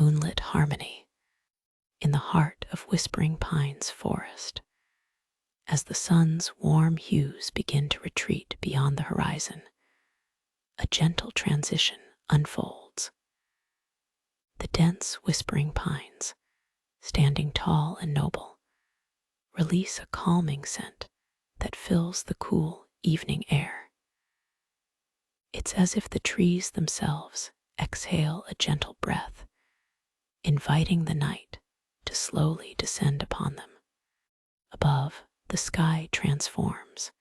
Moonlit Harmony in the heart of Whispering Pines Forest. As the sun's warm hues begin to retreat beyond the horizon, a gentle transition unfolds. The dense whispering pines, standing tall and noble, release a calming scent that fills the cool evening air. It's as if the trees themselves exhale a gentle breath, inviting the night to slowly descend upon them. Above, the sky transforms,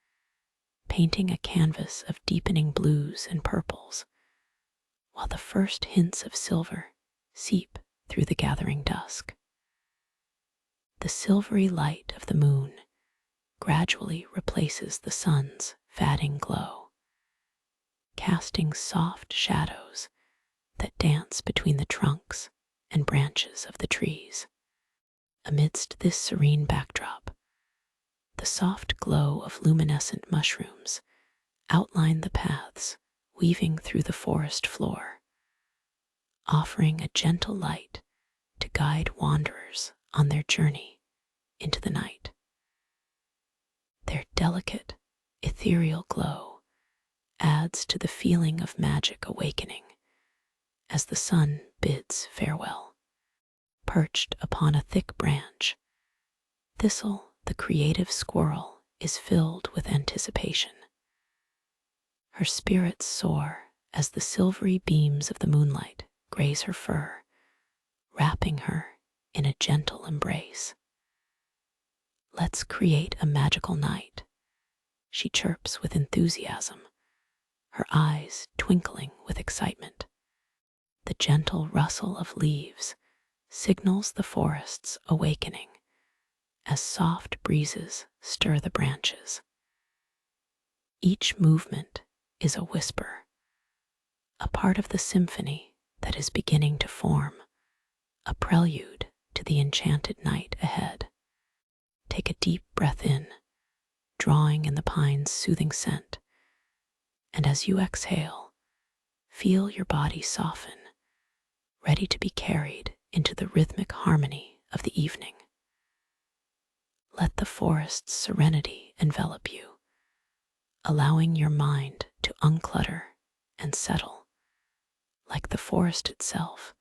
painting a canvas of deepening blues and purples, while the first hints of silver seep through the gathering dusk. The silvery light of the moon gradually replaces the sun's fading glow, casting soft shadows that dance between the trunks and branches of the trees. Amidst this serene backdrop, the soft glow of luminescent mushrooms outline the paths weaving through the forest floor, offering a gentle light to guide wanderers on their journey into the night. Their delicate, ethereal glow adds to the feeling of magic awakening as the sun bids farewell. Perched upon a thick branch, Thistle the Creative Squirrel is filled with anticipation. Her spirits soar as the silvery beams of the moonlight graze her fur, wrapping her in a gentle embrace. "Let's create a magical night," she chirps with enthusiasm, her eyes twinkling with excitement. The gentle rustle of leaves signals the forest's awakening as soft breezes stir the branches. Each movement is a whisper, a part of the symphony that is beginning to form, a prelude to the enchanted night ahead. Take a deep breath in, drawing in the pine's soothing scent, and as you exhale, feel your body soften, ready to be carried into the rhythmic harmony of the evening. Let the forest's serenity envelop you, allowing your mind to unclutter and settle, like the forest itself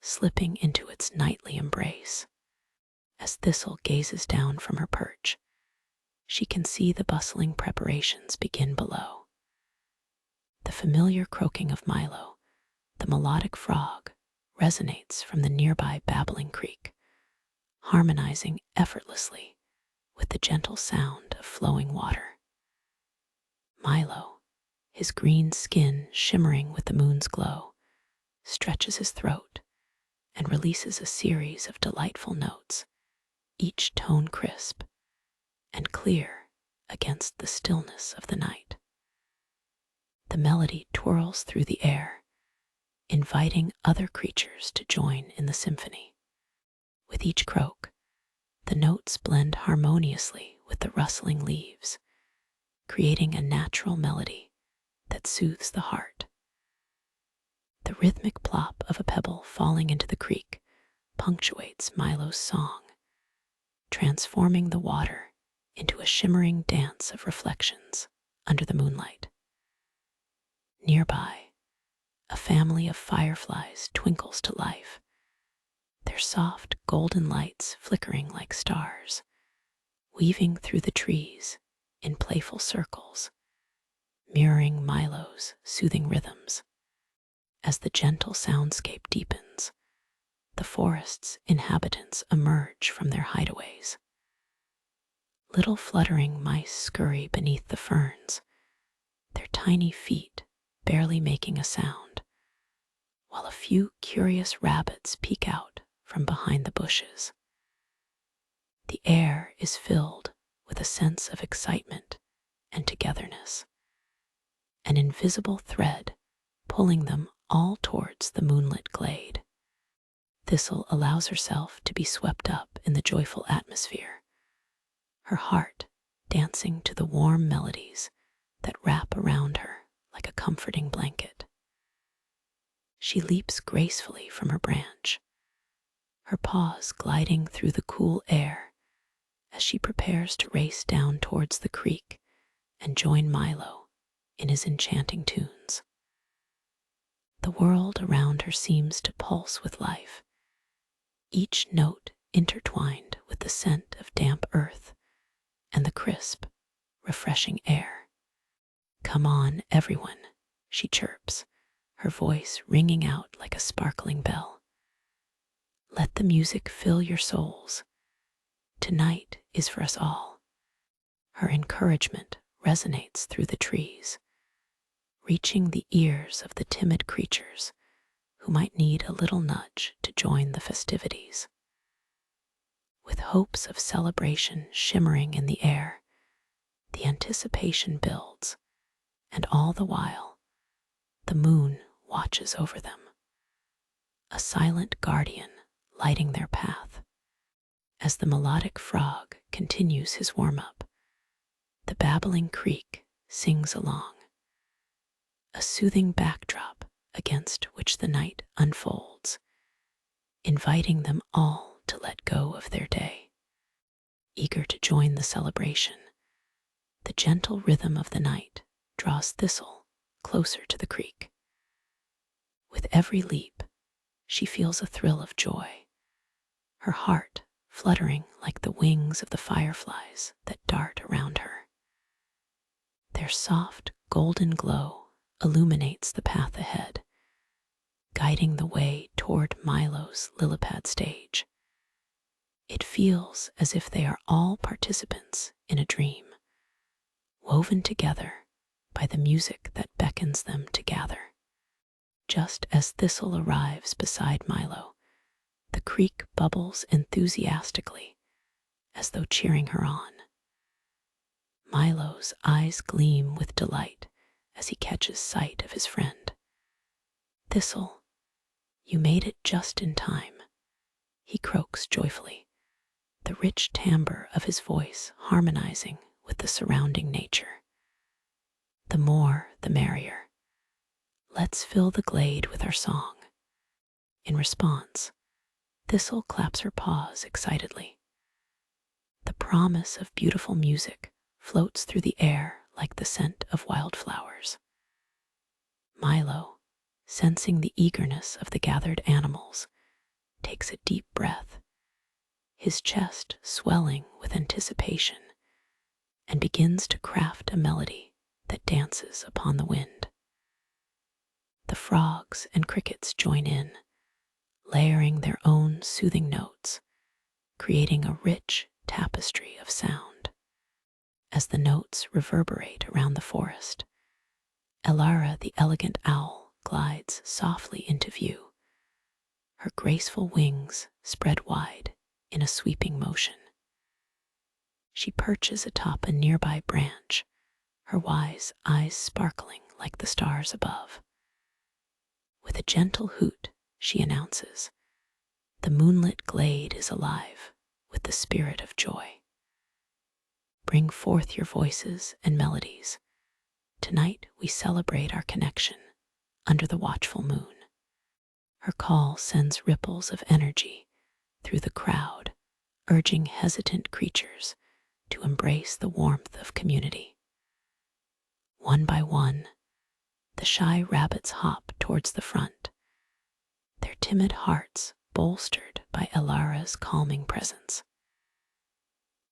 slipping into its nightly embrace. As Thistle gazes down from her perch, she can see the bustling preparations begin below. The familiar croaking of Milo, the melodic frog, resonates from the nearby babbling creek, harmonizing effortlessly with the gentle sound of flowing water. Milo, his green skin shimmering with the moon's glow, stretches his throat and releases a series of delightful notes, each tone crisp and clear against the stillness of the night. The melody twirls through the air, inviting other creatures to join in the symphony. With each croak, the notes blend harmoniously with the rustling leaves, creating a natural melody that soothes the heart. The rhythmic plop of a pebble falling into the creek punctuates Milo's song, transforming the water into a shimmering dance of reflections under the moonlight. Nearby, a family of fireflies twinkles to life, their soft golden lights flickering like stars, weaving through the trees in playful circles, mirroring Milo's soothing rhythms. As the gentle soundscape deepens, the forest's inhabitants emerge from their hideaways. Little fluttering mice scurry beneath the ferns, their tiny feet barely making a sound, while a few curious rabbits peek out from behind the bushes. The air is filled with a sense of excitement and togetherness, an invisible thread pulling them all towards the moonlit glade. Thistle allows herself to be swept up in the joyful atmosphere, her heart dancing to the warm melodies that wrap around her like a comforting blanket. She leaps gracefully from her branch, her paws gliding through the cool air as she prepares to race down towards the creek and join Milo in his enchanting tunes. The world around her seems to pulse with life, each note intertwined with the scent of damp earth and the crisp, refreshing air. "Come on, everyone," she chirps, her voice ringing out like a sparkling bell. "Let the music fill your souls. Tonight is for us all." Her encouragement resonates through the trees, reaching the ears of the timid creatures who might need a little nudge to join the festivities. With hopes of celebration shimmering in the air, the anticipation builds, and all the while, the moon watches over them, a silent guardian lighting their path. As the melodic frog continues his warm-up, the babbling creek sings along, a soothing backdrop against which the night unfolds, inviting them all to let go of their day. Eager to join the celebration, the gentle rhythm of the night draws Thistle closer to the creek. With every leap, she feels a thrill of joy, her heart fluttering like the wings of the fireflies that dart around her. Their soft, golden glow illuminates the path ahead, guiding the way toward Milo's lily-pad stage. It feels as if they are all participants in a dream, woven together by the music that beckons them to gather. Just as Thistle arrives beside Milo, the creek bubbles enthusiastically, as though cheering her on. Milo's eyes gleam with delight as he catches sight of his friend. "Thistle, you made it just in time," he croaks joyfully, the rich timbre of his voice harmonizing with the surrounding nature. "The more, the merrier. Let's fill the glade with our song." In response, Thistle claps her paws excitedly. The promise of beautiful music floats through the air like the scent of wildflowers. Milo, sensing the eagerness of the gathered animals, takes a deep breath, his chest swelling with anticipation, and begins to craft a melody that dances upon the wind. The frogs and crickets join in, layering their own soothing notes, creating a rich tapestry of sound. As the notes reverberate around the forest, Ellara the Elegant Owl glides softly into view, her graceful wings spread wide in a sweeping motion. She perches atop a nearby branch, her wise eyes sparkling like the stars above. With a gentle hoot, she announces, "The Moonlit Glade is alive with the spirit of joy. Bring forth your voices and melodies. Tonight we celebrate our connection under the watchful moon." Her call sends ripples of energy through the crowd, urging hesitant creatures to embrace the warmth of community. One by one, the shy rabbits hop towards the front, their timid hearts bolstered by Ellara's calming presence.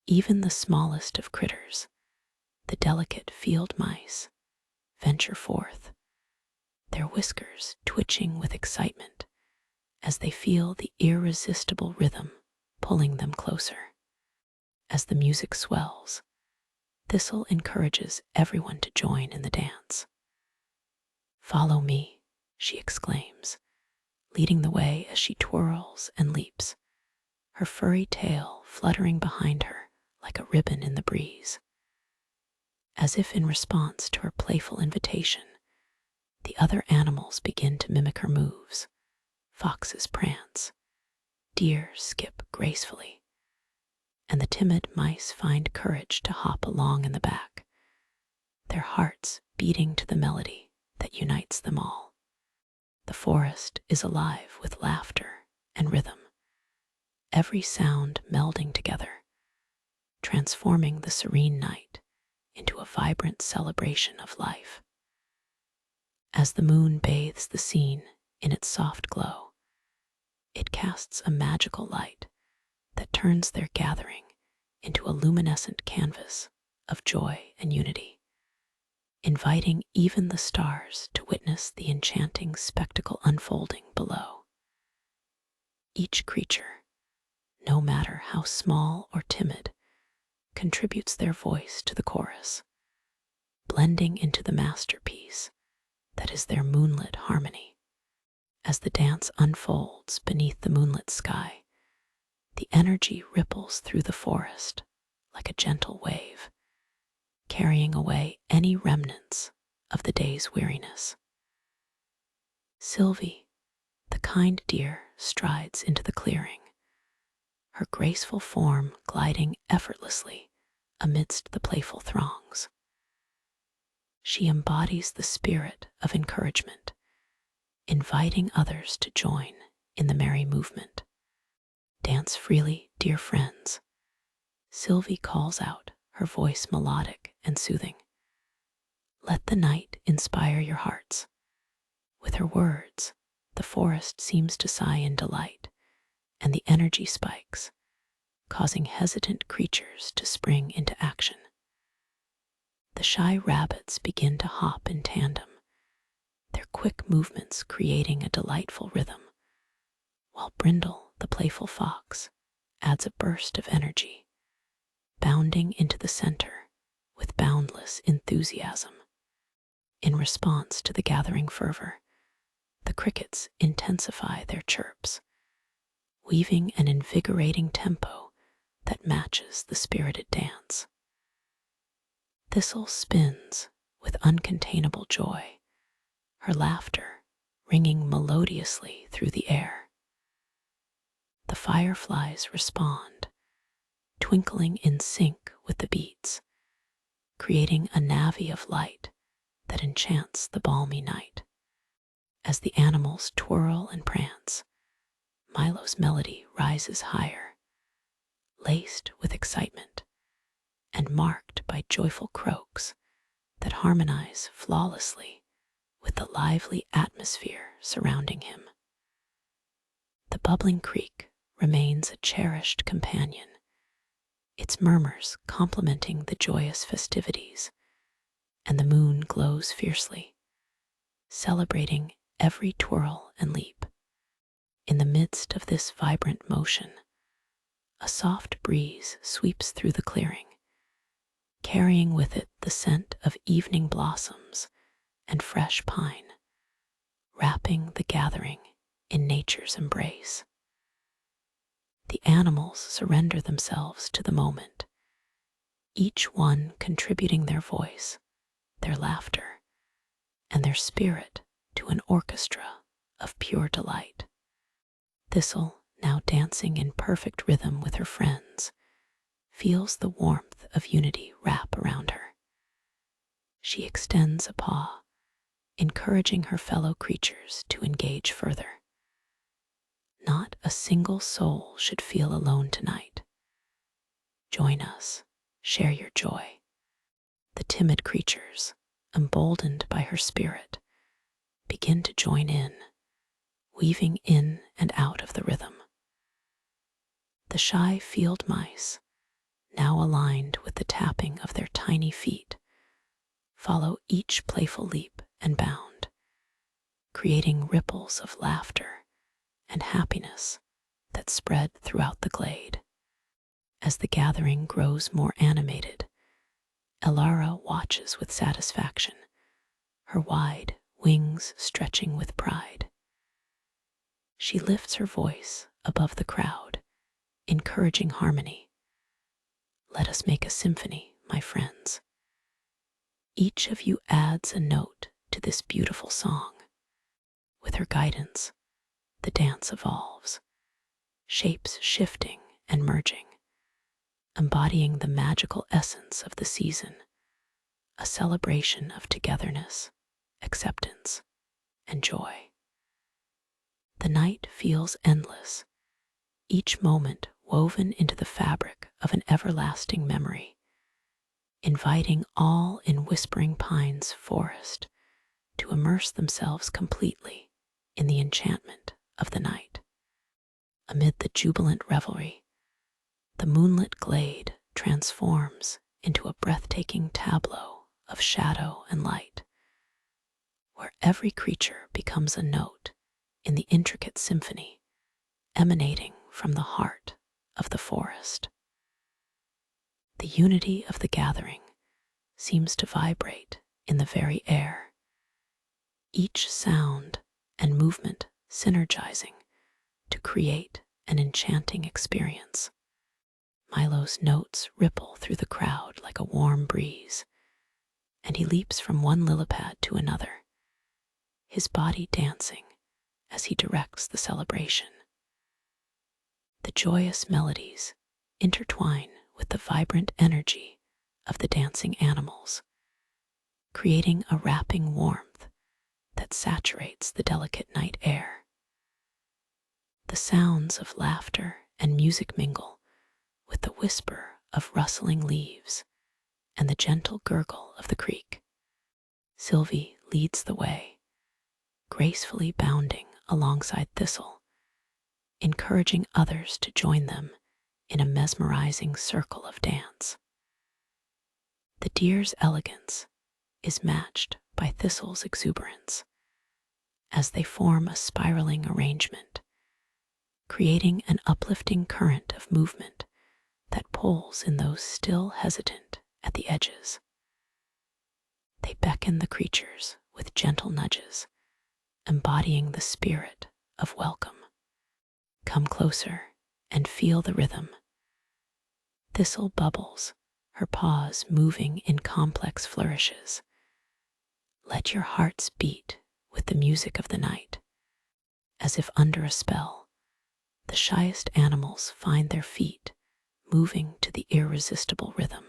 Even the smallest of critters, the delicate field mice, venture forth, their whiskers twitching with excitement as they feel the irresistible rhythm pulling them closer. As the music swells, Thistle encourages everyone to join in the dance. "Follow me," she exclaims, leading the way as she twirls and leaps, her furry tail fluttering behind her like a ribbon in the breeze. As if in response to her playful invitation, the other animals begin to mimic her moves. Foxes prance, deer skip gracefully, and the timid mice find courage to hop along in the back, their hearts beating to the melody that unites them all. The forest is alive with laughter and rhythm, every sound melding together, transforming the serene night into a vibrant celebration of life. As the moon bathes the scene in its soft glow, it casts a magical light that turns their gathering into a luminescent canvas of joy and unity, inviting even the stars to witness the enchanting spectacle unfolding below. Each creature, no matter how small or timid, contributes their voice to the chorus, blending into the masterpiece that is their moonlit harmony. As the dance unfolds beneath the moonlit sky, the energy ripples through the forest like a gentle wave, carrying away any remnants of the day's weariness. Sylvie, the kind deer, strides into the clearing, her graceful form gliding effortlessly amidst the playful throngs. She embodies the spirit of encouragement, inviting others to join in the merry movement. Dance freely, dear friends, Sylvie calls out, her voice melodic and soothing. Let the night inspire your hearts. With her words, the forest seems to sigh in delight, and the energy spikes, causing hesitant creatures to spring into action. The shy rabbits begin to hop in tandem, their quick movements creating a delightful rhythm, while Brindle the Playful Fox adds a burst of energy, bounding into the center with boundless enthusiasm. In response to the gathering fervor, the crickets intensify their chirps, weaving an invigorating tempo that matches the spirited dance. Thistle spins with uncontainable joy, her laughter ringing melodiously through the air. The fireflies respond, twinkling in sync with the beats, creating a navy of light that enchants the balmy night. As the animals twirl and prance, Milo's melody rises higher, laced with excitement and marked by joyful croaks that harmonize flawlessly with the lively atmosphere surrounding him. The bubbling creek remains a cherished companion, its murmurs complementing the joyous festivities, and the moon glows fiercely, celebrating every twirl and leap. In the midst of this vibrant motion, a soft breeze sweeps through the clearing, carrying with it the scent of evening blossoms and fresh pine, wrapping the gathering in nature's embrace. The animals surrender themselves to the moment, each one contributing their voice, their laughter, and their spirit to an orchestra of pure delight. Thistle, now dancing in perfect rhythm with her friends, feels the warmth of unity wrap around her. She extends a paw, encouraging her fellow creatures to engage further. Not a single soul should feel alone tonight. Join us, share your joy. The timid creatures, emboldened by her spirit, begin to join in, weaving in and out of the rhythm. The shy field mice, now aligned with the tapping of their tiny feet, follow each playful leap and bound, creating ripples of laughter and happiness that spread throughout the glade. As the gathering grows more animated, Ellara watches with satisfaction, her wide wings stretching with pride. She lifts her voice above the crowd, encouraging harmony. Let us make a symphony, my friends. Each of you adds a note to this beautiful song. With her guidance, the dance evolves, shapes shifting and merging, embodying the magical essence of the season, a celebration of togetherness, acceptance, and joy. The night feels endless, each moment woven into the fabric of an everlasting memory, inviting all in Whispering Pines forest to immerse themselves completely in the enchantment of the night. Amid the jubilant revelry, the moonlit glade transforms into a breathtaking tableau of shadow and light, where every creature becomes a note in the intricate symphony emanating from the heart of the forest. The unity of the gathering seems to vibrate in the very air, each sound and movement synergizing to create an enchanting experience. Milo's notes ripple through the crowd like a warm breeze, and he leaps from one lily pad to another, his body dancing as he directs the celebration. The joyous melodies intertwine with the vibrant energy of the dancing animals, creating a wrapping warmth that saturates the delicate night air. The sounds of laughter and music mingle with the whisper of rustling leaves and the gentle gurgle of the creek. Sylvie leads the way, gracefully bounding alongside Thistle, encouraging others to join them in a mesmerizing circle of dance. The deer's elegance is matched by Thistle's exuberance as they form a spiraling arrangement, creating an uplifting current of movement that pulls in those still hesitant at the edges. They beckon the creatures with gentle nudges, embodying the spirit of welcome. Come closer and feel the rhythm. Thistle bubbles, her paws moving in complex flourishes. Let your hearts beat with the music of the night. As if under a spell, the shyest animals find their feet moving to the irresistible rhythm.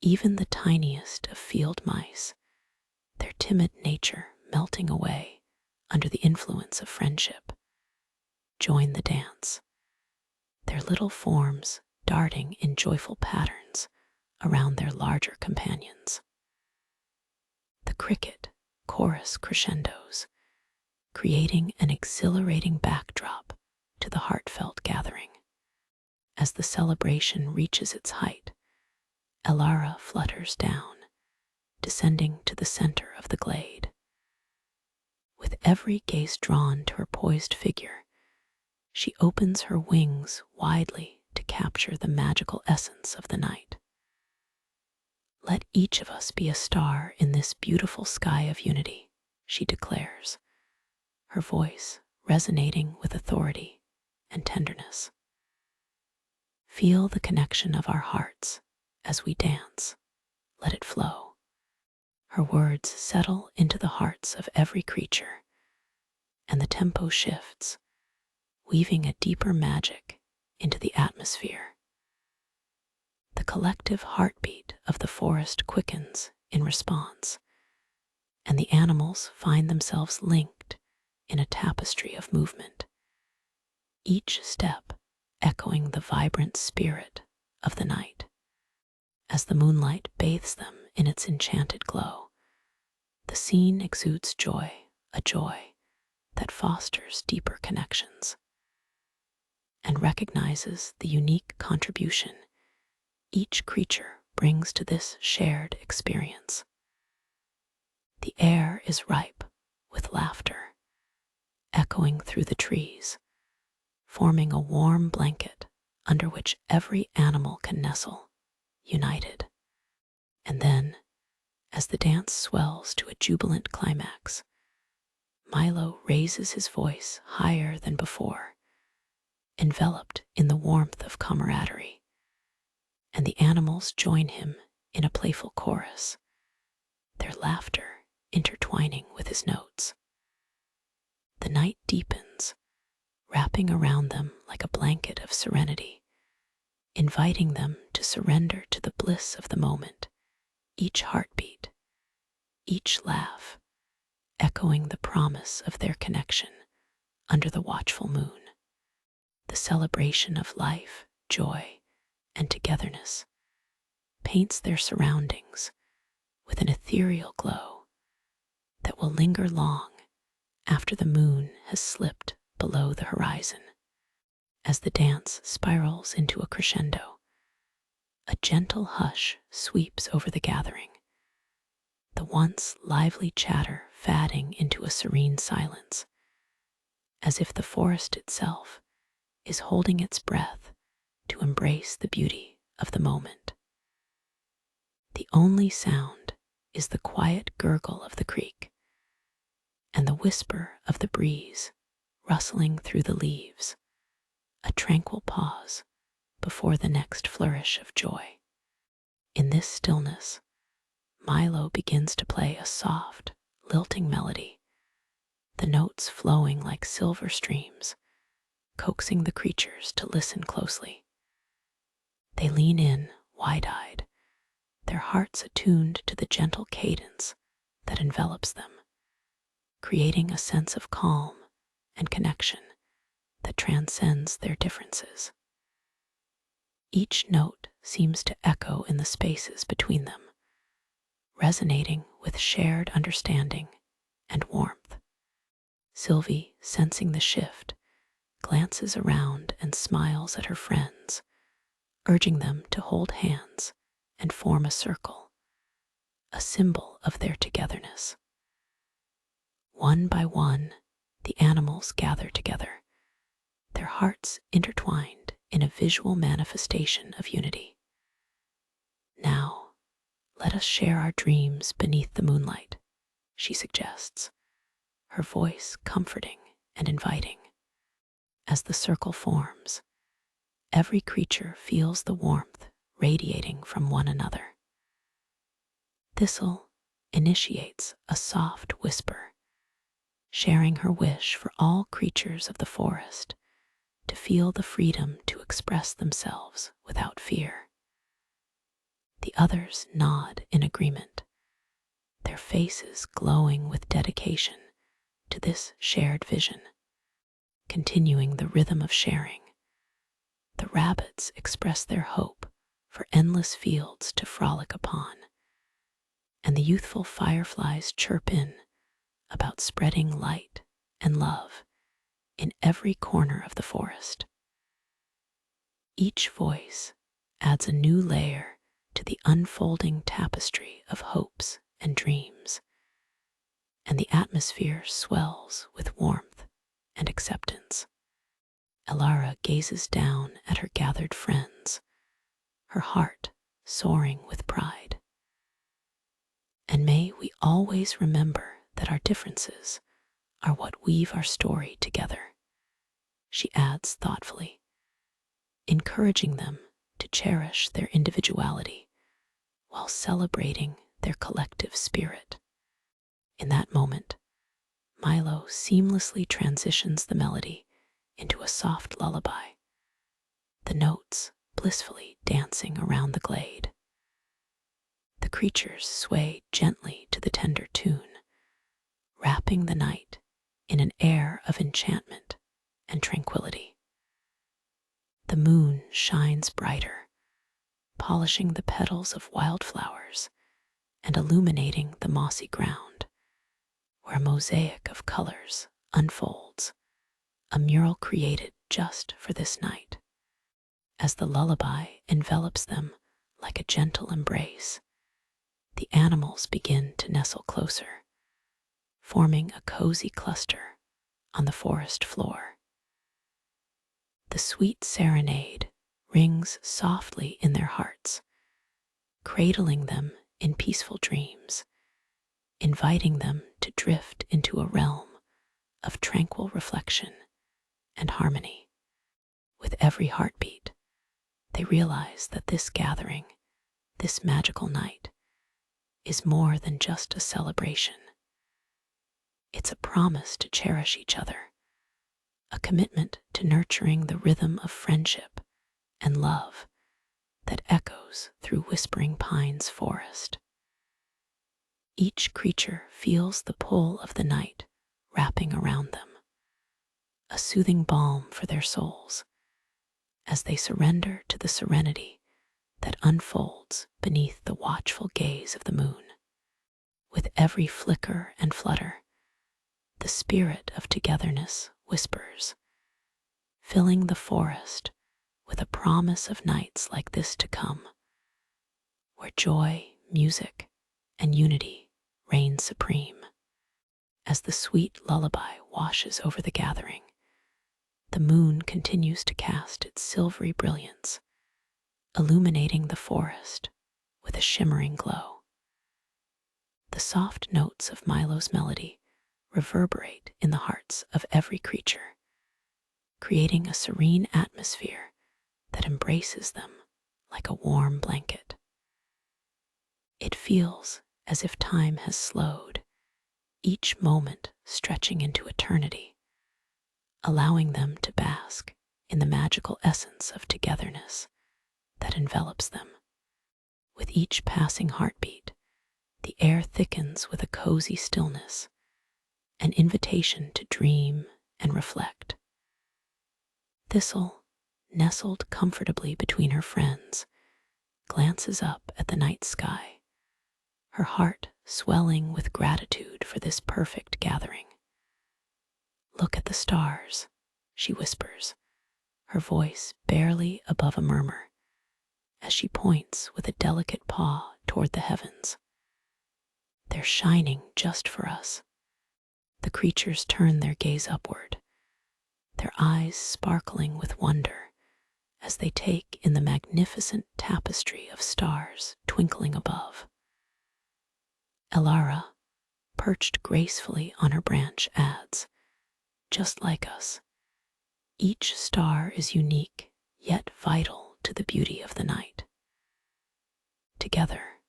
Even the tiniest of field mice, their timid nature melting away under the influence of friendship, join the dance, their little forms darting in joyful patterns around their larger companions. The cricket chorus crescendos, creating an exhilarating backdrop to the heartfelt gathering. As the celebration reaches its height, Ellara flutters down, descending to the center of the glade. With every gaze drawn to her poised figure, she opens her wings widely to capture the magical essence of the night. Let each of us be a star in this beautiful sky of unity, she declares, her voice resonating with authority and tenderness. Feel the connection of our hearts as we dance. Let it flow. Her words settle into the hearts of every creature, and the tempo shifts, weaving a deeper magic into the atmosphere. The collective heartbeat of the forest quickens in response, and the animals find themselves linked in a tapestry of movement, each step echoing the vibrant spirit of the night. As the moonlight bathes them in its enchanted glow, the scene exudes joy, a joy that fosters deeper connections and recognizes the unique contribution each creature brings to this shared experience. The air is ripe with laughter, echoing through the trees, forming a warm blanket under which every animal can nestle, united. And then, as the dance swells to a jubilant climax, Milo raises his voice higher than before, enveloped in the warmth of camaraderie, and the animals join him in a playful chorus, their laughter intertwining with his notes. The night deepens, wrapping around them like a blanket of serenity, inviting them to surrender to the bliss of the moment, each heartbeat, each laugh, echoing the promise of their connection under the watchful moon. celebration of life, joy, and togetherness, paints their surroundings with an ethereal glow that will linger long after the moon has slipped below the horizon. As the dance spirals into a crescendo, a gentle hush sweeps over the gathering, the once lively chatter fading into a serene silence, as if the forest itself is holding its breath to embrace the beauty of the moment. The only sound is the quiet gurgle of the creek and the whisper of the breeze rustling through the leaves, a tranquil pause before the next flourish of joy. In this stillness, Milo begins to play a soft, lilting melody, the notes flowing like silver streams, coaxing the creatures to listen closely. They lean in, wide-eyed, their hearts attuned to the gentle cadence that envelops them, creating a sense of calm and connection that transcends their differences. Each note seems to echo in the spaces between them, resonating with shared understanding and warmth. Sylvie, sensing the shift, glances around and smiles at her friends, urging them to hold hands and form a circle, a symbol of their togetherness. One by one, the animals gather together, their hearts intertwined in a visual manifestation of unity. Now, let us share our dreams beneath the moonlight, she suggests, her voice comforting and inviting. As the circle forms, every creature feels the warmth radiating from one another. Thistle initiates a soft whisper, sharing her wish for all creatures of the forest to feel the freedom to express themselves without fear. The others nod in agreement, their faces glowing with dedication to this shared vision. Continuing the rhythm of sharing, the rabbits express their hope for endless fields to frolic upon, and the youthful fireflies chirp in about spreading light and love in every corner of the forest. Each voice adds a new layer to the unfolding tapestry of hopes and dreams, and the atmosphere swells with warmth and acceptance. Ellara gazes down at her gathered friends, her heart soaring with pride. And may we always remember that our differences are what weave our story together, she adds thoughtfully, encouraging them to cherish their individuality while celebrating their collective spirit. In that moment, Milo seamlessly transitions the melody into a soft lullaby, the notes blissfully dancing around the glade. The creatures sway gently to the tender tune, wrapping the night in an air of enchantment and tranquility. The moon shines brighter, polishing the petals of wildflowers and illuminating the mossy ground, where a mosaic of colors unfolds, a mural created just for this night. As the lullaby envelops them like a gentle embrace, the animals begin to nestle closer, forming a cozy cluster on the forest floor. The sweet serenade rings softly in their hearts, cradling them in peaceful dreams, inviting them to drift into a realm of tranquil reflection and harmony. With every heartbeat, they realize that this gathering, this magical night, is more than just a celebration. It's a promise to cherish each other, a commitment to nurturing the rhythm of friendship and love that echoes through Whispering Pines forest. Each creature feels the pull of the night wrapping around them, a soothing balm for their souls as they surrender to the serenity that unfolds beneath the watchful gaze of the moon. With every flicker and flutter, the spirit of togetherness whispers, filling the forest with a promise of nights like this to come, where joy, music, and unity reign supreme. As the sweet lullaby washes over the gathering, the moon continues to cast its silvery brilliance, illuminating the forest with a shimmering glow. The soft notes of Milo's melody reverberate in the hearts of every creature, creating a serene atmosphere that embraces them like a warm blanket. It feels as if time has slowed, each moment stretching into eternity, allowing them to bask in the magical essence of togetherness that envelops them. With each passing heartbeat, the air thickens with a cozy stillness, an invitation to dream and reflect. Thistle, nestled comfortably between her friends, glances up at the night sky, her heart swelling with gratitude for this perfect gathering. "Look at the stars," she whispers, her voice barely above a murmur, as she points with a delicate paw toward the heavens. "They're shining just for us." The creatures turn their gaze upward, their eyes sparkling with wonder as they take in the magnificent tapestry of stars twinkling above. Ellara, perched gracefully on her branch, adds, "Just like us, each star is unique yet vital to the beauty of the night. Together,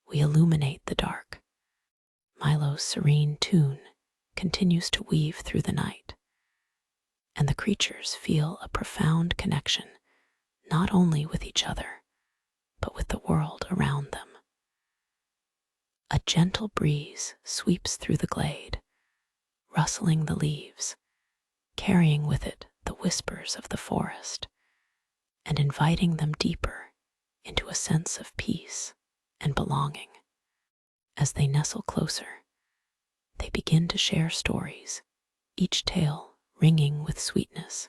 we illuminate the dark." Milo's serene tune continues to weave through the night, and the creatures feel a profound connection not only with each other, but with the world around them. A gentle breeze sweeps through the glade, rustling the leaves, carrying with it the whispers of the forest, and inviting them deeper into a sense of peace and belonging. As they nestle closer, they begin to share stories, each tale ringing with sweetness,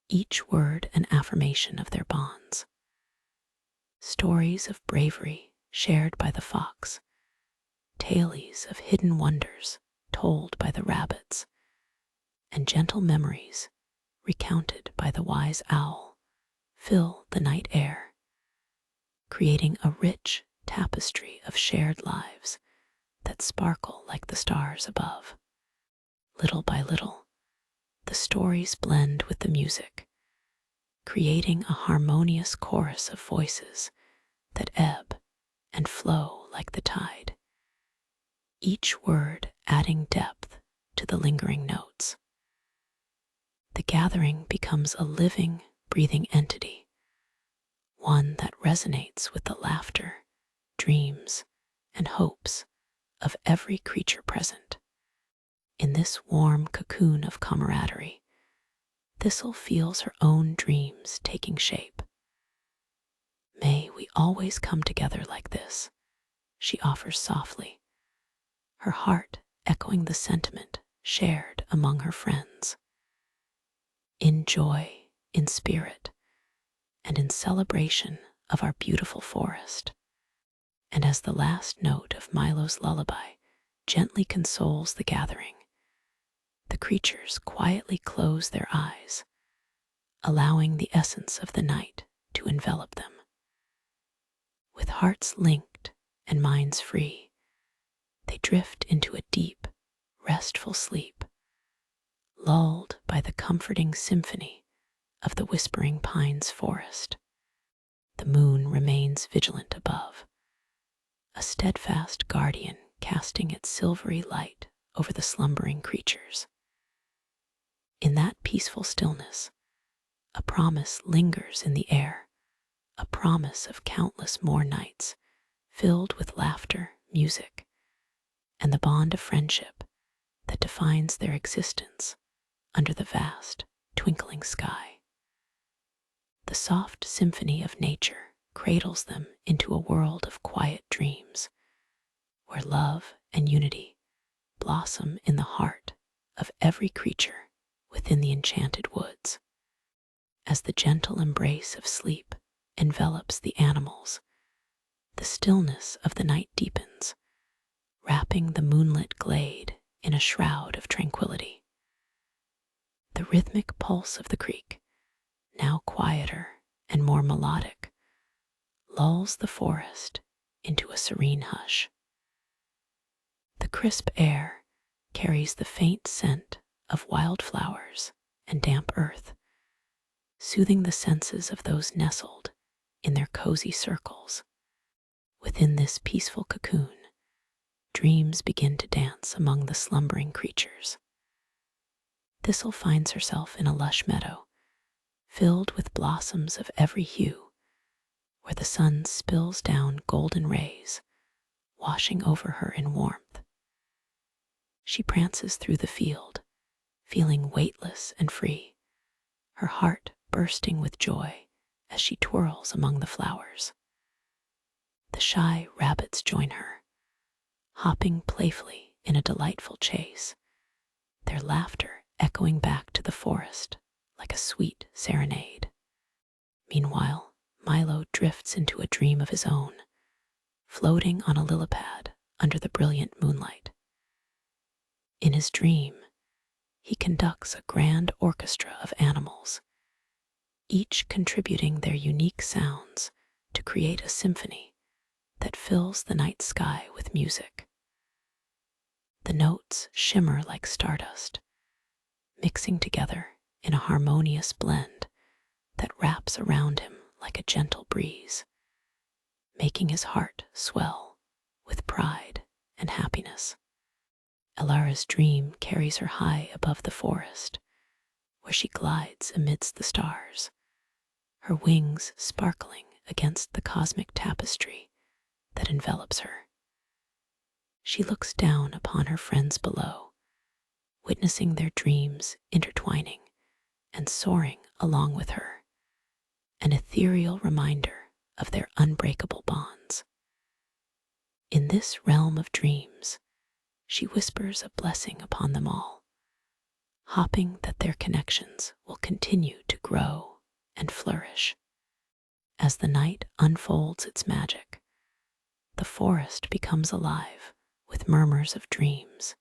each word an affirmation of their bonds. Stories of bravery shared by the fox, tales of hidden wonders told by the rabbits, and gentle memories recounted by the wise owl fill the night air, creating a rich tapestry of shared lives that sparkle like the stars above. Little by little, the stories blend with the music, creating a harmonious chorus of voices that ebb and flow like the tide, each word adding depth to the lingering notes. The gathering becomes a living, breathing entity, one that resonates with the laughter, dreams, and hopes of every creature present. In this warm cocoon of camaraderie, Thistle feels her own dreams taking shape. "May we always come together like this," she offers softly, her heart echoing the sentiment shared among her friends. In joy, in spirit, and in celebration of our beautiful forest. And as the last note of Milo's lullaby gently consoles the gathering, the creatures quietly close their eyes, allowing the essence of the night to envelop them. With hearts linked and minds free, they drift into a deep, restful sleep, lulled by the comforting symphony of the whispering pines forest. The moon remains vigilant above, a steadfast guardian casting its silvery light over the slumbering creatures. In that peaceful stillness, a promise lingers in the air, a promise of countless more nights filled with laughter, music, and the bond of friendship that defines their existence under the vast, twinkling sky. The soft symphony of nature cradles them into a world of quiet dreams, where love and unity blossom in the heart of every creature within the enchanted woods. As the gentle embrace of sleep envelops the animals, the stillness of the night deepens, wrapping the moonlit glade in a shroud of tranquility. The rhythmic pulse of the creek, now quieter and more melodic, lulls the forest into a serene hush. The crisp air carries the faint scent of wildflowers and damp earth, soothing the senses of those nestled in their cozy circles. Within this peaceful cocoon, dreams begin to dance among the slumbering creatures. Thistle finds herself in a lush meadow, filled with blossoms of every hue, where the sun spills down golden rays, washing over her in warmth. She prances through the field, feeling weightless and free, her heart bursting with joy as she twirls among the flowers. The shy rabbits join her, hopping playfully in a delightful chase, their laughter echoing back to the forest like a sweet serenade. Meanwhile, Milo drifts into a dream of his own, floating on a lily pad under the brilliant moonlight. In his dream, he conducts a grand orchestra of animals, each contributing their unique sounds to create a symphony that fills the night sky with music. The notes shimmer like stardust, mixing together in a harmonious blend that wraps around him like a gentle breeze, making his heart swell with pride and happiness. Ellara's dream carries her high above the forest, where she glides amidst the stars, her wings sparkling against the cosmic tapestry that envelops her. She looks down upon her friends below, witnessing their dreams intertwining and soaring along with her, an ethereal reminder of their unbreakable bonds. In this realm of dreams, she whispers a blessing upon them all, hoping that their connections will continue to grow and flourish. As the night unfolds its magic, the forest becomes alive with murmurs of dreams,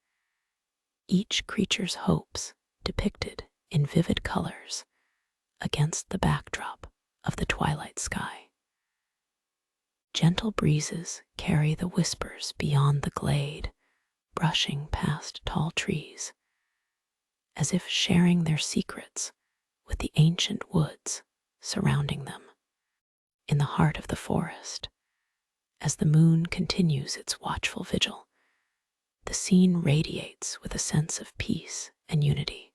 each creature's hopes depicted in vivid colors against the backdrop of the twilight sky. Gentle breezes carry the whispers beyond the glade, brushing past tall trees, as if sharing their secrets with the ancient woods surrounding them. In the heart of the forest, as the moon continues its watchful vigil, the scene radiates with a sense of peace and unity,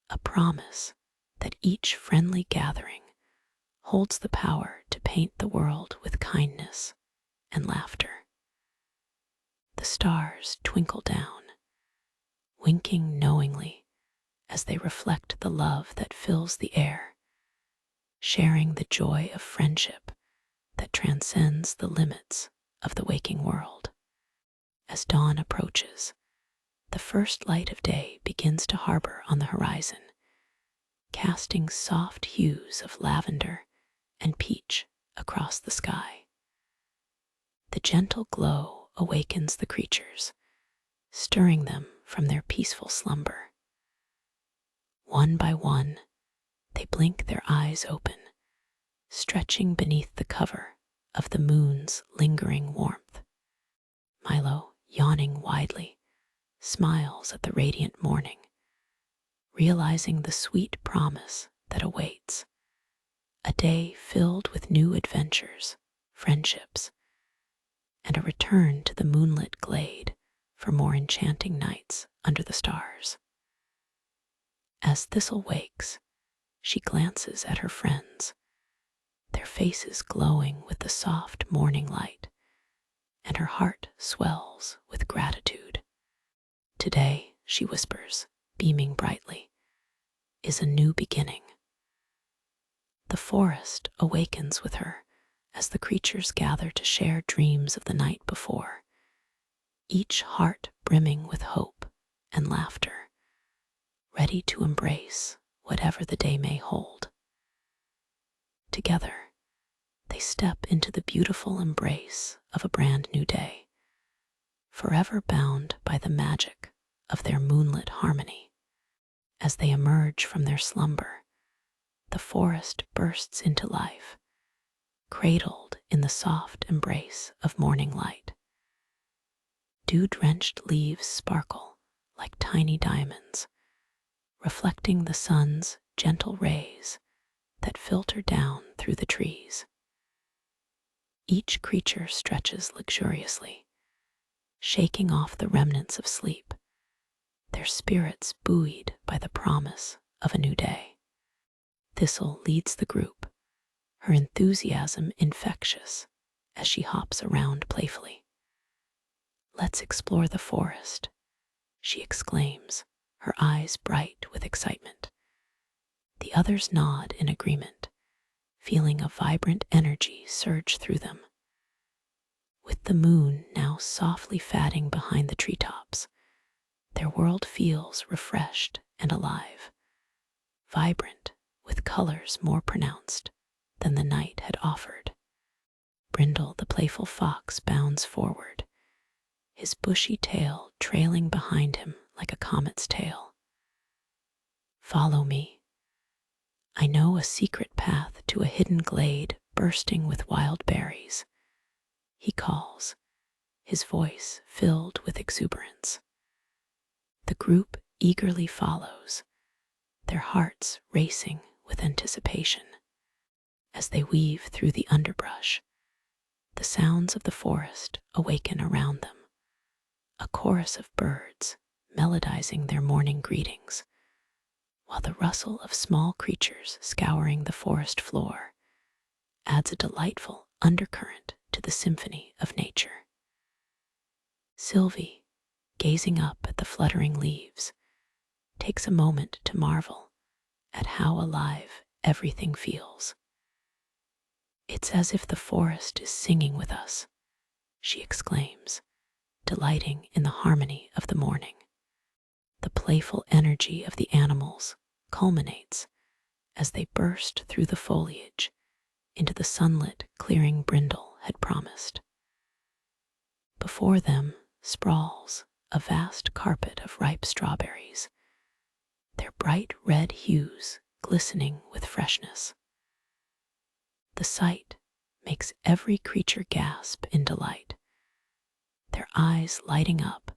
a promise that each friendly gathering holds the power to paint the world with kindness and laughter. The stars twinkle down, winking knowingly as they reflect the love that fills the air, sharing the joy of friendship that transcends the limits of the waking world. As dawn approaches, the first light of day begins to harbor on the horizon, casting soft hues of lavender and peach across the sky. The gentle glow awakens the creatures, stirring them from their peaceful slumber. One by one, they blink their eyes open, stretching beneath the cover of the moon's lingering warmth. Milo, yawning widely, smiles at the radiant morning, realizing the sweet promise that awaits, a day filled with new adventures, friendships, and a return to the moonlit glade for more enchanting nights under the stars. As Thistle wakes, she glances at her friends, their faces glowing with the soft morning light, and her heart swells with gratitude. Today, she whispers, beaming brightly, is a new beginning. The forest awakens with her as the creatures gather to share dreams of the night before, each heart brimming with hope and laughter, ready to embrace whatever the day may hold. Together, they step into the beautiful embrace of a brand new day, forever bound by the magic of their moonlit harmony. As they emerge from their slumber, the forest bursts into life, cradled in the soft embrace of morning light. Dew-drenched leaves sparkle like tiny diamonds, reflecting the sun's gentle rays that filter down through the trees. Each creature stretches luxuriously, shaking off the remnants of sleep, their spirits buoyed by the promise of a new day. Thistle leads the group, her enthusiasm infectious as she hops around playfully. "Let's explore the forest," she exclaims, her eyes bright with excitement. The others nod in agreement, feeling a vibrant energy surge through them. With the moon now softly fading behind the treetops, their world feels refreshed and alive, vibrant with colors more pronounced than the night had offered. Brindle the Playful Fox bounds forward, his bushy tail trailing behind him like a comet's tail. "Follow me. I know a secret path to a hidden glade bursting with wild berries," he calls, his voice filled with exuberance. The group eagerly follows, their hearts racing with anticipation. As they weave through the underbrush, the sounds of the forest awaken around them, a chorus of birds melodizing their morning greetings, while the rustle of small creatures scouring the forest floor adds a delightful undercurrent to the symphony of nature. Sylvie, gazing up at the fluttering leaves, takes a moment to marvel at how alive everything feels. "It's as if the forest is singing with us," she exclaims, delighting in the harmony of the morning. The playful energy of the animals culminates as they burst through the foliage into the sunlit clearing Brindle had promised. Before them sprawls a vast carpet of ripe strawberries, their bright red hues glistening with freshness. The sight makes every creature gasp in delight, their eyes lighting up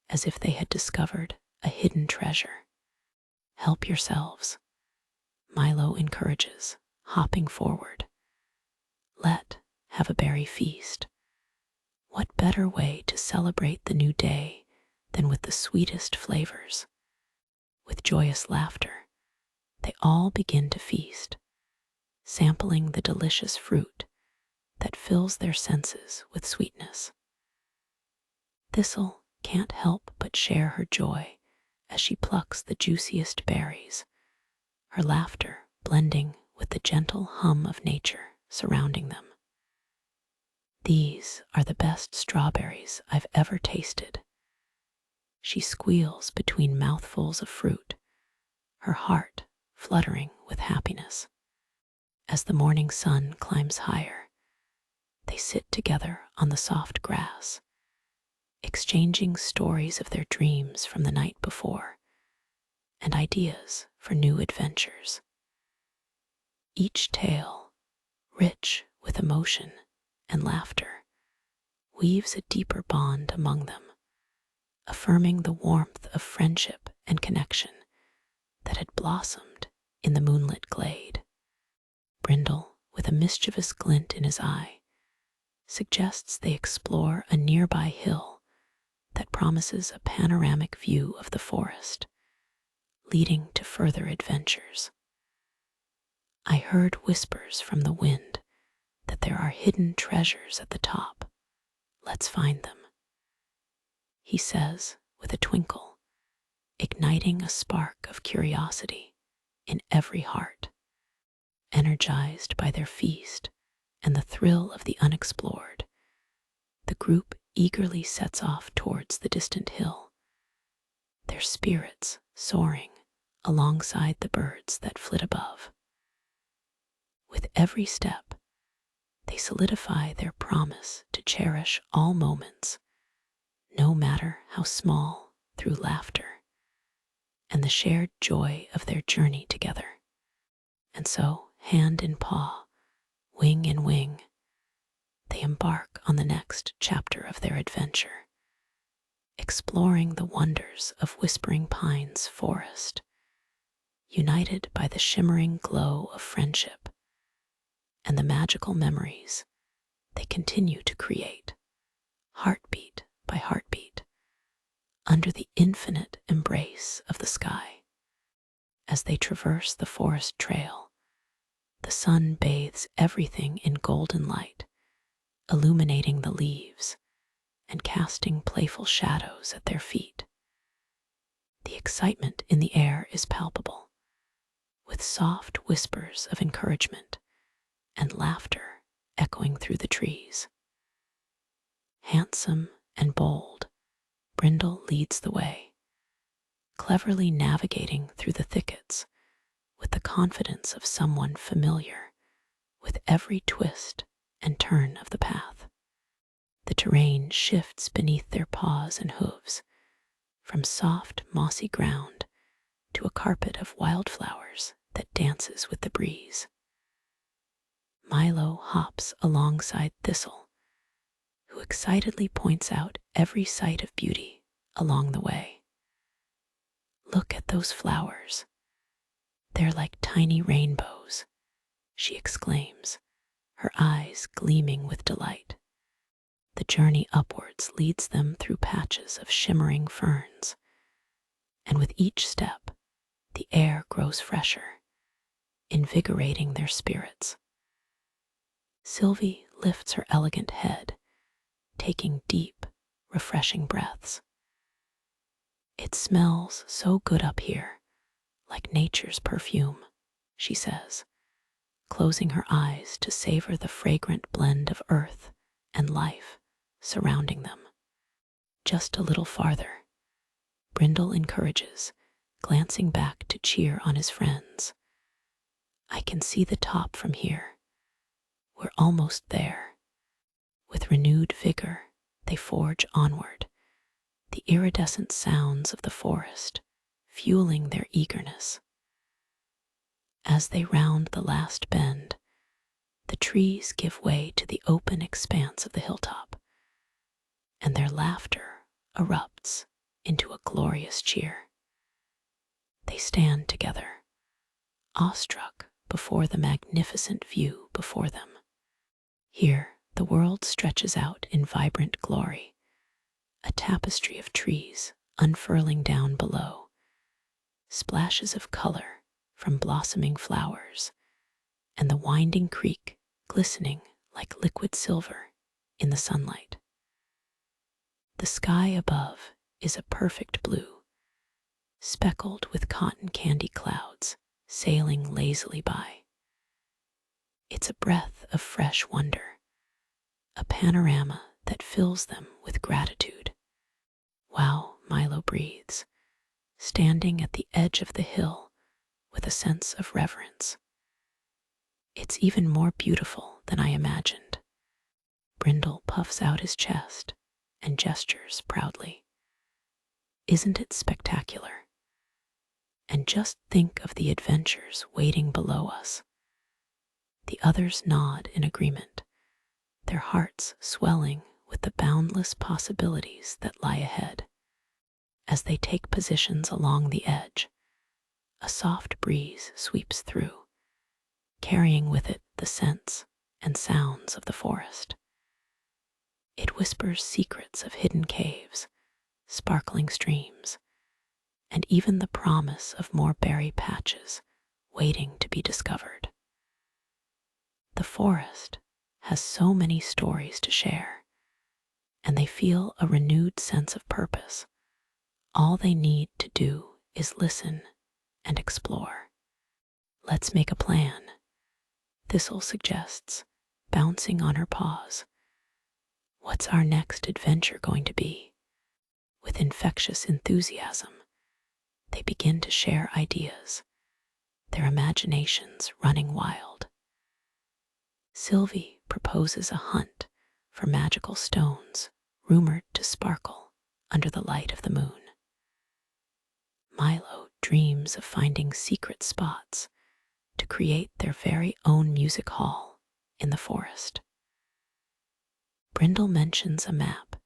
as if they had discovered a hidden treasure. "Help yourselves," Milo encourages, hopping forward. "Let have a berry feast." What better way to celebrate the new day than with the sweetest flavors? With joyous laughter, they all begin to feast, sampling the delicious fruit that fills their senses with sweetness. Thistle can't help but share her joy as she plucks the juiciest berries, her laughter blending with the gentle hum of nature surrounding them. "These are the best strawberries I've ever tasted," she squeals between mouthfuls of fruit, her heart fluttering with happiness. As the morning sun climbs higher, they sit together on the soft grass, exchanging stories of their dreams from the night before and ideas for new adventures. Each tale, rich with emotion and laughter, weaves a deeper bond among them, affirming the warmth of friendship and connection that had blossomed in the Moonlit Glade. Brindle, with a mischievous glint in his eye, suggests they explore a nearby hill that promises a panoramic view of the forest, leading to further adventures. "I heard whispers from the wind that there are hidden treasures at the top. Let's find them," he says with a twinkle, igniting a spark of curiosity in every heart. energized by their feast and the thrill of the unexplored, the group eagerly sets off towards the distant hill, their spirits soaring alongside the birds that flit above. With every step, they solidify their promise to cherish all moments, no matter how small, through laughter and the shared joy of their journey together. And so, hand in paw, wing in wing, they embark on the next chapter of their adventure, exploring the wonders of Whispering Pines Forest, united by the shimmering glow of friendship and the magical memories they continue to create, heartbeat by heartbeat, under the infinite embrace of the sky. As they traverse the forest trail, the sun bathes everything in golden light, illuminating the leaves and casting playful shadows at their feet. The excitement in the air is palpable, with soft whispers of encouragement and laughter echoing through the trees. Handsome and bold, Brindle leads the way, cleverly navigating through the thickets with the confidence of someone familiar with every twist and turn of the path. The terrain shifts beneath their paws and hooves, from soft, mossy ground to a carpet of wildflowers that dances with the breeze. Milo hops alongside Thistle, who excitedly points out every sight of beauty along the way. "Look at those flowers. They're like tiny rainbows," she exclaims, her eyes gleaming with delight. The journey upwards leads them through patches of shimmering ferns, and with each step, the air grows fresher, invigorating their spirits. Sylvie lifts her elegant head, taking deep, refreshing breaths. "It smells so good up here, like nature's perfume," she says, closing her eyes to savor the fragrant blend of earth and life surrounding them. Just a little farther, Brindle encourages, glancing back to cheer on his friends. "I can see the top from here. We're almost there." With renewed vigor, they forge onward, the iridescent sounds of the forest fueling their eagerness. As they round the last bend, the trees give way to the open expanse of the hilltop, and their laughter erupts into a glorious cheer. They stand together, awestruck before the magnificent view before them. Here, the world stretches out in vibrant glory, a tapestry of trees unfurling down below, splashes of color from blossoming flowers, and the winding creek glistening like liquid silver in the sunlight. The sky above is a perfect blue, speckled with cotton candy clouds sailing lazily by. It's a breath of fresh wonder, a panorama that fills them with gratitude. "Wow," Milo breathes, standing at the edge of the hill with a sense of reverence. "It's even more beautiful than I imagined." Brindle puffs out his chest and gestures proudly. "Isn't it spectacular? And just think of the adventures waiting below us." The others nod in agreement, their hearts swelling with the boundless possibilities that lie ahead. As they take positions along the edge, a soft breeze sweeps through, carrying with it the scents and sounds of the forest. It whispers secrets of hidden caves, sparkling streams, and even the promise of more berry patches waiting to be discovered. The forest has so many stories to share, and they feel a renewed sense of purpose. All they need to do is listen and explore. "Let's make a plan," Thistle suggests, bouncing on her paws. What's our next adventure going to be? With infectious enthusiasm, they begin to share ideas, their imaginations running wild. Sylvie proposes a hunt for magical stones rumored to sparkle under the light of the moon. Milo dreams of finding secret spots to create their very own music hall in the forest. Brindle mentions a map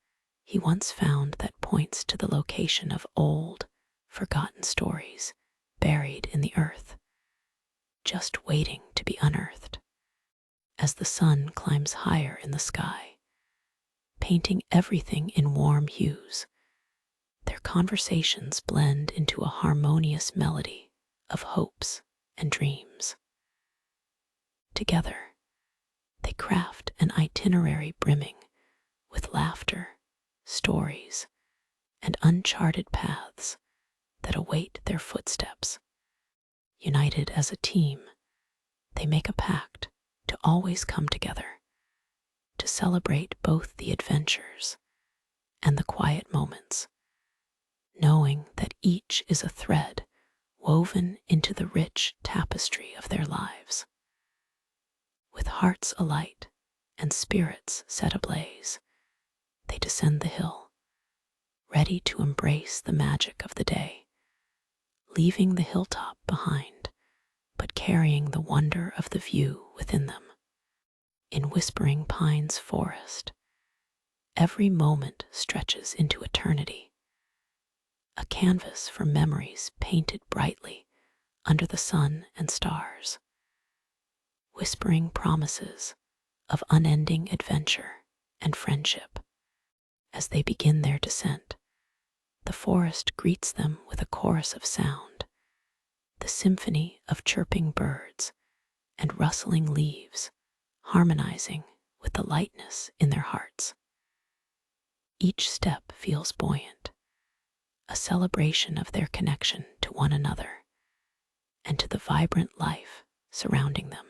he once found that points to the location of old, forgotten stories buried in the earth, just waiting to be unearthed. As the sun climbs higher in the sky, painting everything in warm hues, their conversations blend into a harmonious melody of hopes and dreams. Together, they craft an itinerary brimming with laughter, stories, and uncharted paths that await their footsteps. United as a team, they make a pact to always come together, to celebrate both the adventures and the quiet moments, knowing that each is a thread woven into the rich tapestry of their lives. With hearts alight and spirits set ablaze, they descend the hill, ready to embrace the magic of the day, leaving the hilltop behind, but carrying the wonder of the view within them. In Whispering Pines Forest, every moment stretches into eternity, a canvas for memories painted brightly under the sun and stars, whispering promises of unending adventure and friendship. As they begin their descent, the forest greets them with a chorus of sound, the symphony of chirping birds and rustling leaves, harmonizing with the lightness in their hearts. Each step feels buoyant, a celebration of their connection to one another and to the vibrant life surrounding them.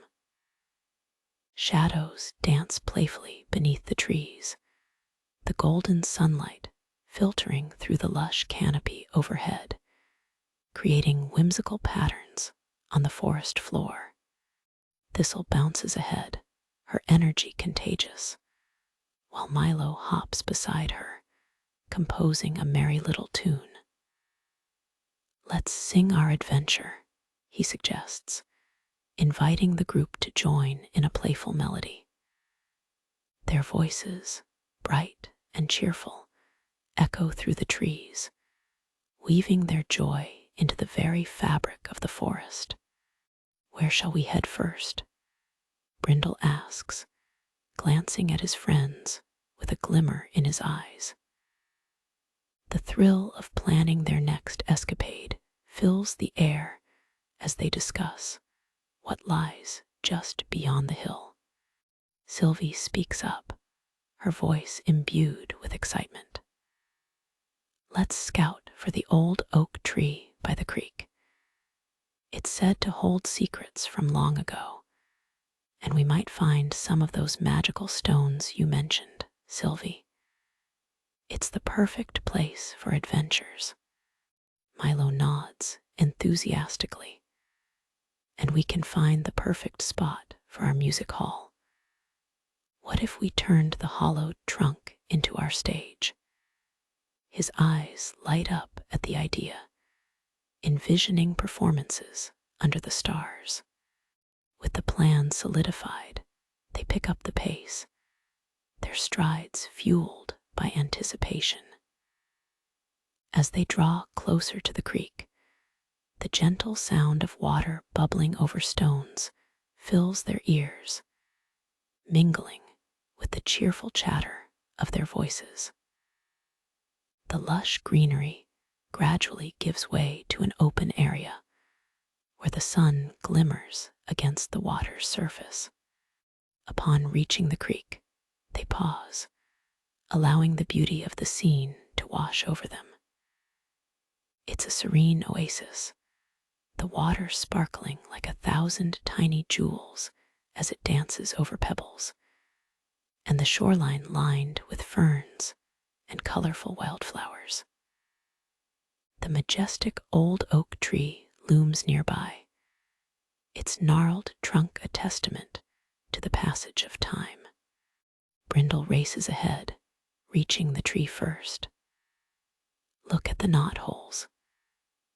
Shadows dance playfully beneath the trees, the golden sunlight filtering through the lush canopy overhead, creating whimsical patterns on the forest floor. Thistle bounces ahead, her energy contagious, while Milo hops beside her, composing a merry little tune. "Let's sing our adventure," he suggests, inviting the group to join in a playful melody. Their voices, bright and cheerful, echo through the trees, weaving their joy into the very fabric of the forest. "Where shall we head first?" Brindle asks, glancing at his friends with a glimmer in his eyes. The thrill of planning their next escapade fills the air as they discuss what lies just beyond the hill. Sylvie speaks up, her voice imbued with excitement. "Let's scout for the old oak tree by the creek. It's said to hold secrets from long ago, and we might find some of those magical stones you mentioned, Sylvie. It's the perfect place for adventures." Milo nods enthusiastically, "and we can find the perfect spot for our music hall. What if we turned the hollowed trunk into our stage?" His eyes light up at the idea, envisioning performances under the stars. With the plan solidified, they pick up the pace, their strides fueled by anticipation. As they draw closer to the creek, the gentle sound of water bubbling over stones fills their ears, mingling with the cheerful chatter of their voices. The lush greenery gradually gives way to an open area where the sun glimmers against the water's surface. Upon reaching the creek, they pause, allowing the beauty of the scene to wash over them. It's a serene oasis, the water sparkling like 1,000 tiny jewels as it dances over pebbles, and the shoreline lined with ferns and colorful wildflowers. The majestic old oak tree looms nearby, its gnarled trunk a testament to the passage of time. Brindle races ahead, reaching the tree first. Look at the knotholes.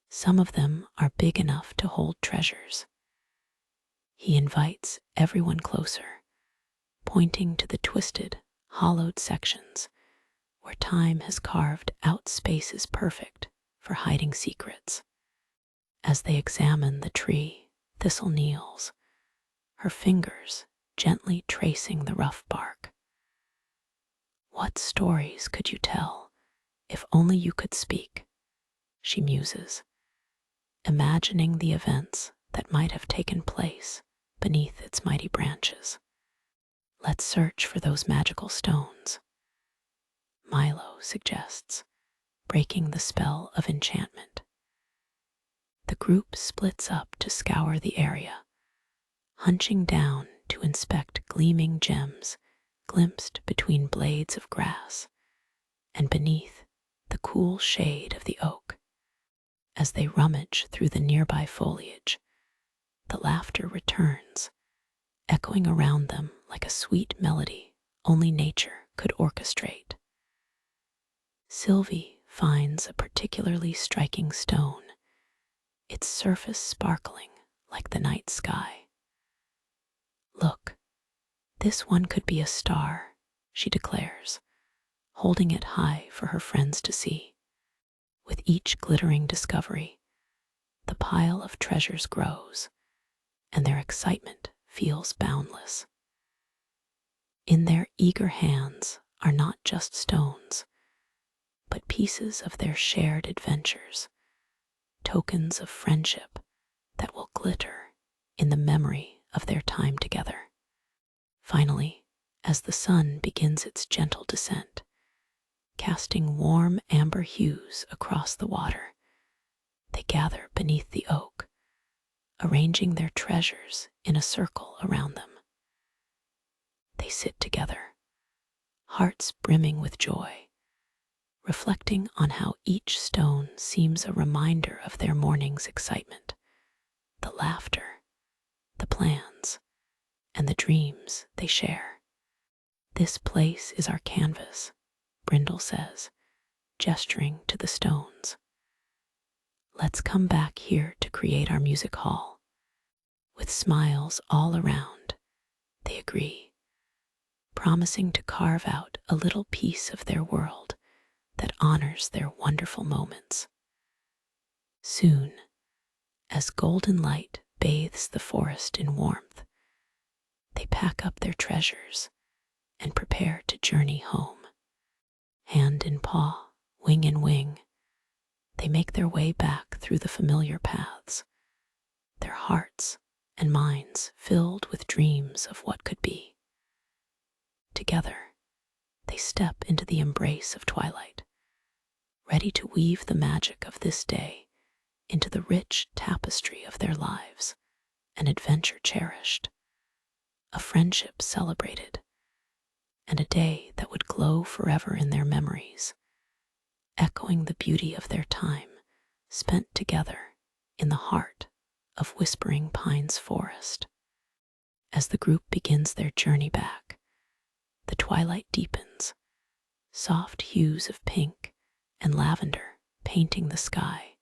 Some of them are big enough to hold treasures. He invites everyone closer, pointing to the twisted, hollowed sections where time has carved out spaces perfect for hiding secrets. As they examine the tree, Thistle kneels, her fingers gently tracing the rough bark. What stories could you tell if only you could speak? She muses, imagining the events that might have taken place beneath its mighty branches. Let's search for those magical stones, Milo suggests, breaking the spell of enchantment. The group splits up to scour the area, hunching down to inspect gleaming gems glimpsed between blades of grass and beneath the cool shade of the oak. As they rummage through the nearby foliage, the laughter returns, echoing around them like a sweet melody only nature could orchestrate. Sylvie finds a particularly striking stone, its surface sparkling like the night sky. Look, this one could be a star, she declares, holding it high for her friends to see. With each glittering discovery, the pile of treasures grows, and their excitement feels boundless. In their eager hands are not just stones, but pieces of their shared adventures, tokens of friendship that will glitter in the memory of their time together. Finally, as the sun begins its gentle descent, casting warm amber hues across the water, they gather beneath the oak, arranging their treasures in a circle around them. They sit together, hearts brimming with joy, reflecting on how each stone seems a reminder of their morning's excitement, the laughter, the plans, and the dreams they share. This place is our canvas, Brindle says, gesturing to the stones. Let's come back here to create our music hall. With smiles all around, they agree, promising to carve out a little piece of their world that honors their wonderful moments. Soon, as golden light bathes the forest in warmth, they pack up their treasures and prepare to journey home. Hand in paw, wing in wing, they make their way back through the familiar paths, their hearts and minds filled with dreams of what could be. Together, they step into the embrace of twilight, ready to weave the magic of this day into the rich tapestry of their lives, an adventure cherished, a friendship celebrated, and a day that would glow forever in their memories, echoing the beauty of their time spent together in the heart of Whispering Pines Forest. As the group begins their journey back, the twilight deepens, soft hues of pink and lavender painting the sky,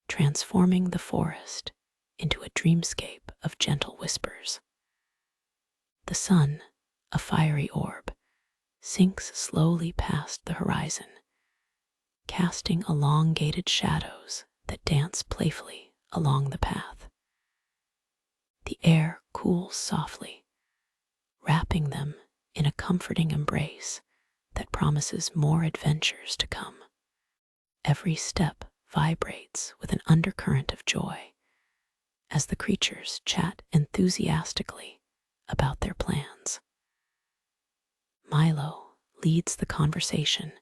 transforming the forest into a dreamscape of gentle whispers. The sun, a fiery orb, sinks slowly past the horizon, casting elongated shadows that dance playfully along the path. The air cools softly, wrapping them in a comforting embrace that promises more adventures to come. Every step vibrates with an undercurrent of joy as the creatures chat enthusiastically about their plans. Milo leads the conversation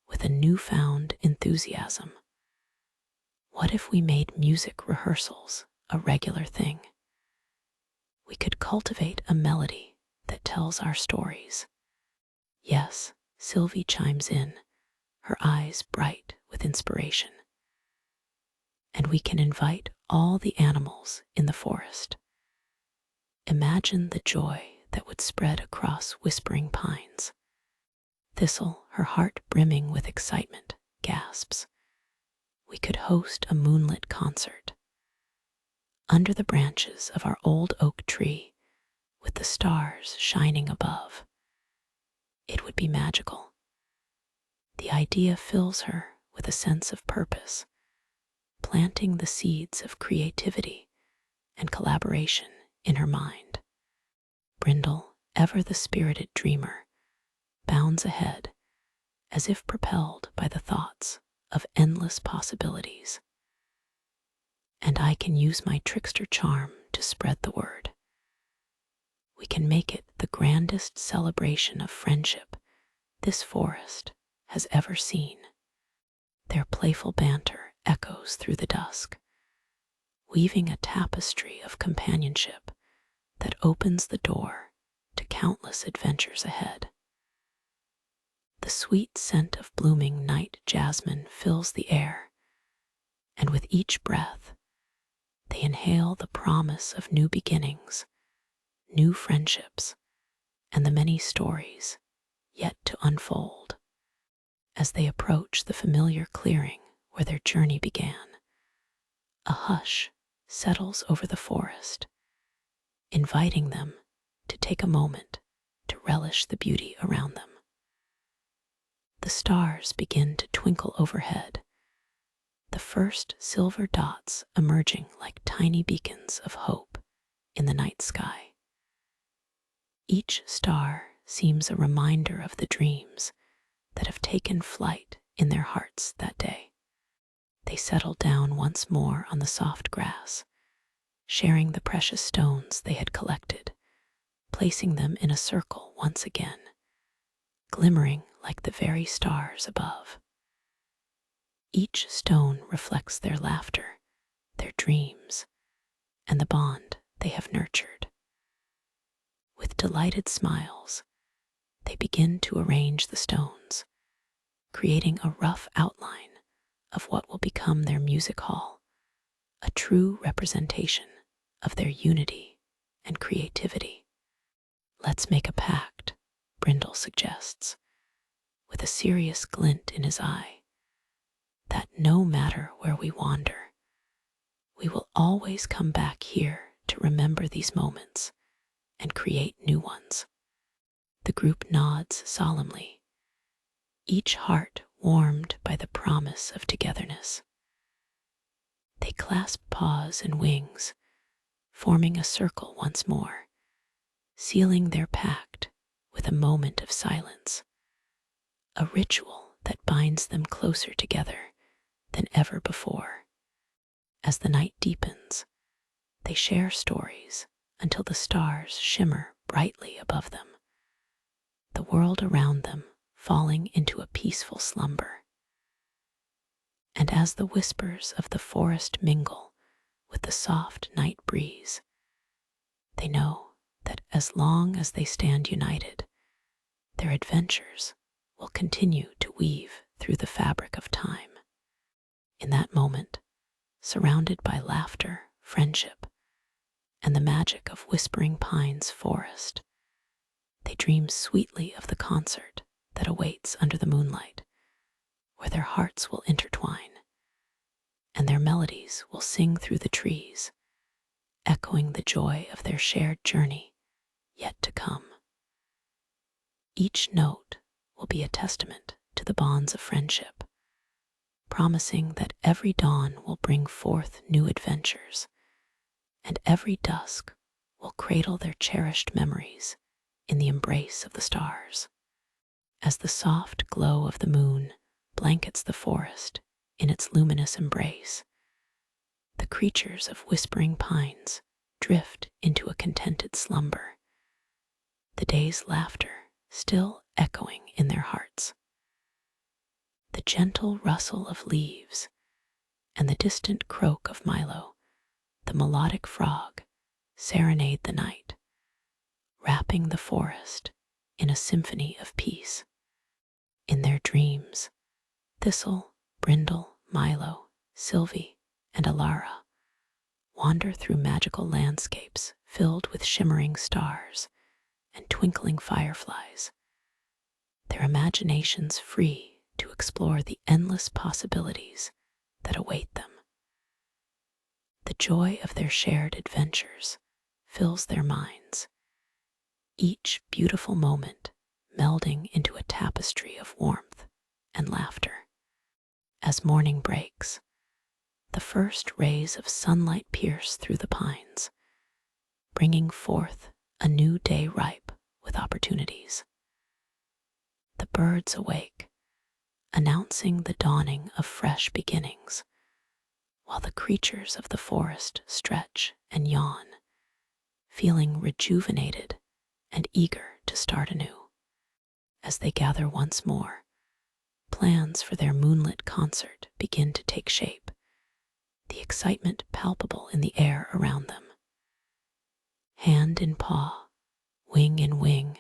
with a newfound enthusiasm. What if we made music rehearsals a regular thing? We could cultivate a melody that tells our stories. Yes, Sylvie chimes in, her eyes bright with inspiration. And we can invite all the animals in the forest. Imagine the joy that would spread across whispering pines. Thistle, her heart brimming with excitement, gasps. We could host a moonlit concert. Under the branches of our old oak tree, with the stars shining above. It would be magical. The idea fills her with a sense of purpose, planting the seeds of creativity and collaboration in her mind. Brindle, ever the spirited dreamer, bounds ahead as if propelled by the thoughts of endless possibilities. And I can use my trickster charm to spread the word. We can make it the grandest celebration of friendship this forest has ever seen. Their playful banter echoes through the dusk, weaving a tapestry of companionship that opens the door to countless adventures ahead. The sweet scent of blooming night jasmine fills the air, and with each breath, they inhale the promise of new beginnings, new friendships, and the many stories yet to unfold. As they approach the familiar clearing where their journey began, a hush settles over the forest, inviting them to take a moment to relish the beauty around them. The stars begin to twinkle overhead, the first silver dots emerging like tiny beacons of hope in the night sky. Each star seems a reminder of the dreams that have taken flight in their hearts that day. They settle down once more on the soft grass, sharing the precious stones they had collected, placing them in a circle once again, glimmering like the very stars above. Each stone reflects their laughter, their dreams, and the bond they have nurtured. With delighted smiles, they begin to arrange the stones, creating a rough outline of what will become their music hall, a true representation of their unity and creativity. Let's make a pact, Brindle suggests, with a serious glint in his eye, that no matter where we wander, we will always come back here to remember these moments and create new ones. The group nods solemnly, each heart warmed by the promise of togetherness. They clasp paws and wings, forming a circle once more, sealing their pact with a moment of silence, a ritual that binds them closer together than ever before. As the night deepens, they share stories until the stars shimmer brightly above them, the world around them falling into a peaceful slumber. And as the whispers of the forest mingle with the soft night breeze, they know that as long as they stand united, their adventures will continue to weave through the fabric of time. In that moment, surrounded by laughter, friendship, and the magic of Whispering Pines forest, they dream sweetly of the concert that awaits under the moonlight, where their hearts will intertwine, and their melodies will sing through the trees, echoing the joy of their shared journey yet to come. Each note will be a testament to the bonds of friendship, promising that every dawn will bring forth new adventures, and every dusk will cradle their cherished memories in the embrace of the stars. As the soft glow of the moon blankets the forest in its luminous embrace, the creatures of Whispering Pines drift into a contented slumber, the day's laughter still echoing in their hearts. The gentle rustle of leaves and the distant croak of Milo, the melodic frog, serenade the night, wrapping the forest in a symphony of peace. In their dreams, Thistle, Brindle, Milo, Sylvie, and Ellara wander through magical landscapes filled with shimmering stars and twinkling fireflies, their imaginations free to explore the endless possibilities that await them. The joy of their shared adventures fills their minds, each beautiful moment melding into a tapestry of warmth and laughter. As morning breaks, the first rays of sunlight pierce through the pines, bringing forth a new day ripe with opportunities. The birds awake, announcing the dawning of fresh beginnings, while the creatures of the forest stretch and yawn, feeling rejuvenated and eager to start anew. As they gather once more, plans for their moonlit concert begin to take shape, the excitement palpable in the air around them. Hand in paw, wing in wing,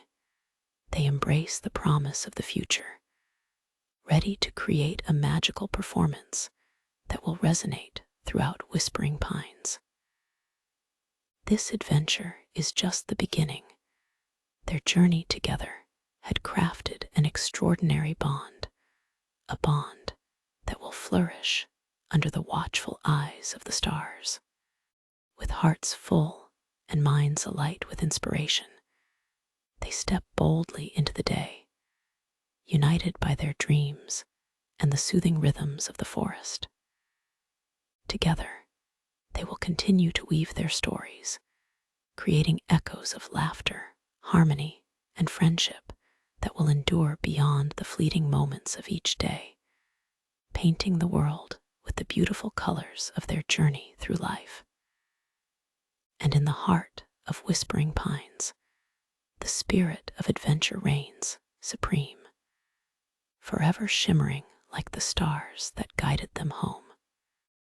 they embrace the promise of the future, ready to create a magical performance that will resonate throughout whispering pines. This adventure is just the beginning. Their journey together had crafted an extraordinary bond, a bond that will flourish under the watchful eyes of the stars. With hearts full and minds alight with inspiration, they step boldly into the day, united by their dreams and the soothing rhythms of the forest. Together, they will continue to weave their stories, creating echoes of laughter, harmony, and friendship that will endure beyond the fleeting moments of each day, painting the world with the beautiful colors of their journey through life. And in the heart of whispering pines, the spirit of adventure reigns supreme, forever shimmering like the stars that guided them home.